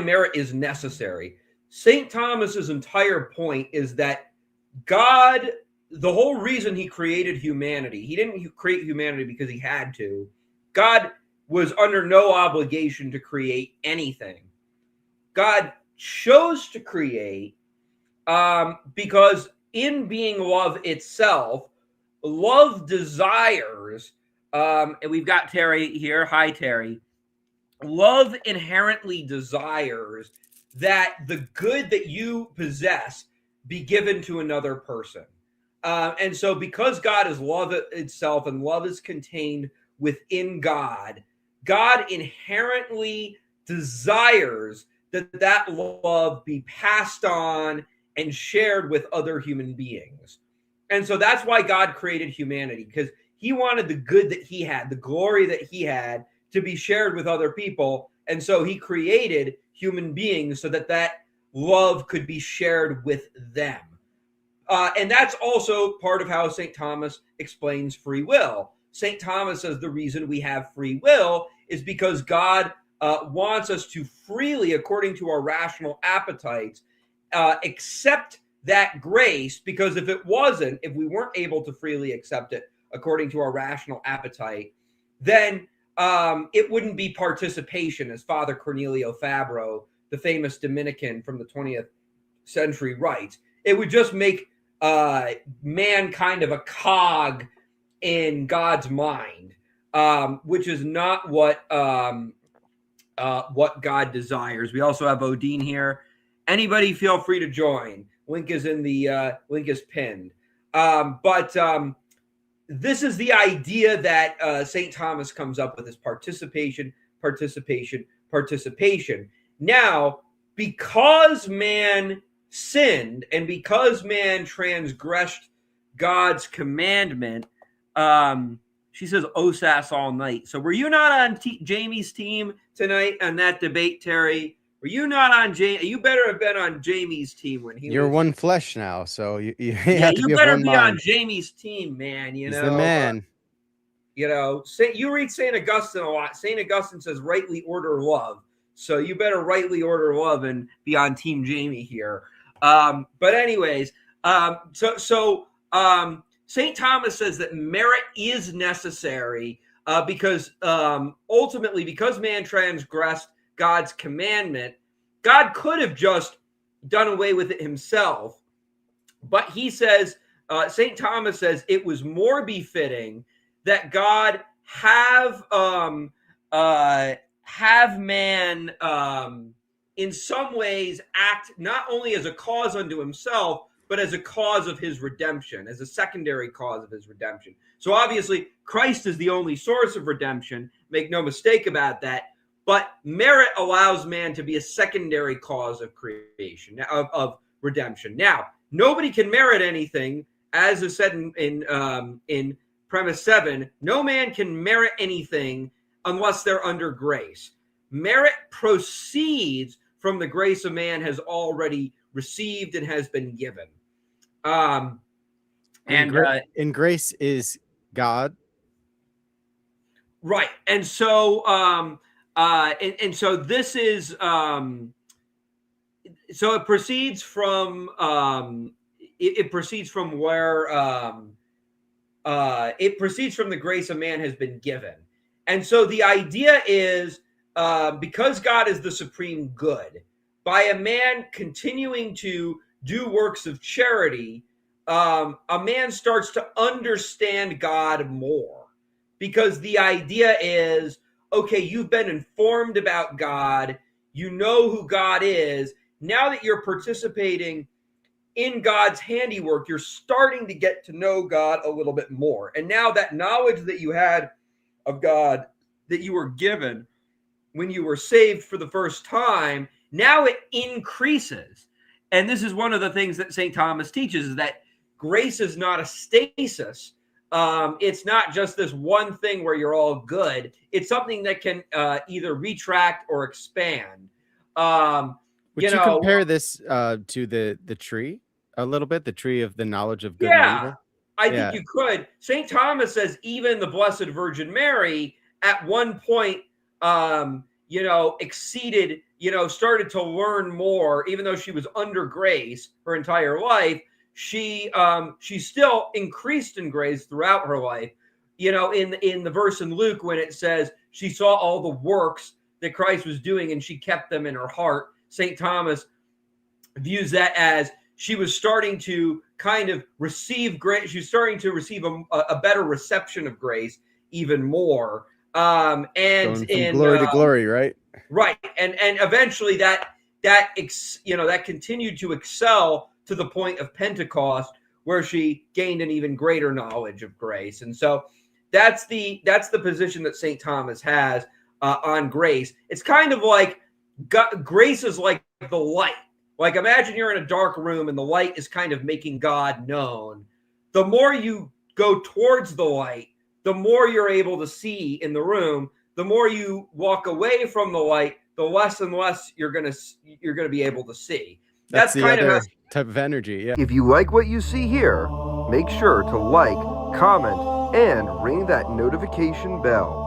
merit is necessary. St. Thomas's entire point is that God, the whole reason he created humanity, he didn't create humanity because he had to. God was under no obligation to create anything. God chose to create because in being love itself, love desires, and we've got Terry here. Hi, Terry. Love inherently desires that the good that you possess be given to another person. And so, because God is love itself and love is contained within God, God inherently desires that love be passed on and shared with other human beings. And so that's why God created humanity, because he wanted the good that he had, the glory that he had, to be shared with other people. And so he created human beings so that love could be shared with them. And that's also part of how St. Thomas explains free will. St. Thomas says the reason we have free will is because God wants us to freely, according to our rational appetites, accept that grace, because if we weren't able to freely accept it according to our rational appetite, then it wouldn't be participation, as Father Cornelio Fabro, the famous Dominican from the 20th century, writes. It would just make man kind of a cog in God's mind, which is not what God desires. We also have Odin here. Anybody feel free to join. Link is in the link is pinned. But this is the idea that St. Thomas comes up with: is participation, participation, participation. Now, because man sinned and because man transgressed God's commandment, she says OSAS all night. So were you not on Jamie's team tonight on that debate, Terry? Were you not on You better have been on Jamie's team when he You're was... one flesh now, so you yeah, have to you be better be mind. on Jamie's team, man. He's the man. You read St. Augustine a lot. St. Augustine says rightly order love. So you better rightly order love and be on Team Jamie here. But anyways, St. Thomas says that merit is necessary because ultimately, because man transgressed God's commandment, God could have just done away with it himself. But he says, St. Thomas says, it was more befitting that God have man in some ways act not only as a cause unto himself, but as a cause of his redemption, as a secondary cause of his redemption. So obviously, Christ is the only source of redemption. Make no mistake about that. But merit allows man to be a secondary cause of creation, of redemption. Now, nobody can merit anything, as is said in premise 7. No man can merit anything unless they're under grace. Merit proceeds from the grace a man has already received and has been given. And grace is God, right? And so and so this is so it proceeds from it proceeds from where it proceeds from the grace a man has been given. And so the idea is, because God is the supreme good, by a man continuing to do works of charity, a man starts to understand God more. Because the idea is, okay, you've been informed about God, you know who God is. Now that you're participating in God's handiwork, you're starting to get to know God a little bit more. And now that knowledge that you had of God, that you were given when you were saved for the first time, now it increases. And this is one of the things that St. Thomas teaches, is that grace is not a stasis. It's not just this one thing where you're all good. It's something that can either retract or expand. Would you compare this to the tree a little bit, the tree of the knowledge of good and evil? I think you could. St. Thomas says even the Blessed Virgin Mary at one point exceeded, started to learn more, even though she was under grace her entire life, she still increased in grace throughout her life. In the verse in Luke, when it says she saw all the works that Christ was doing and she kept them in her heart, St. Thomas views that as she was starting to kind of receive grace. She's starting to receive a better reception of grace even more. And going from glory to glory, right? Right. And eventually that continued to excel to the point of Pentecost, where she gained an even greater knowledge of grace. And so that's the position that St. Thomas has on grace. It's kind of like grace is like the light. Like, imagine you're in a dark room and the light is kind of making God known. The more you go towards the light, the more you're able to see in the room. The more you walk away from the light, the less and less you're gonna be able to see. That's the kind other type of energy. Yeah. If you like what you see here, make sure to like, comment, and ring that notification bell.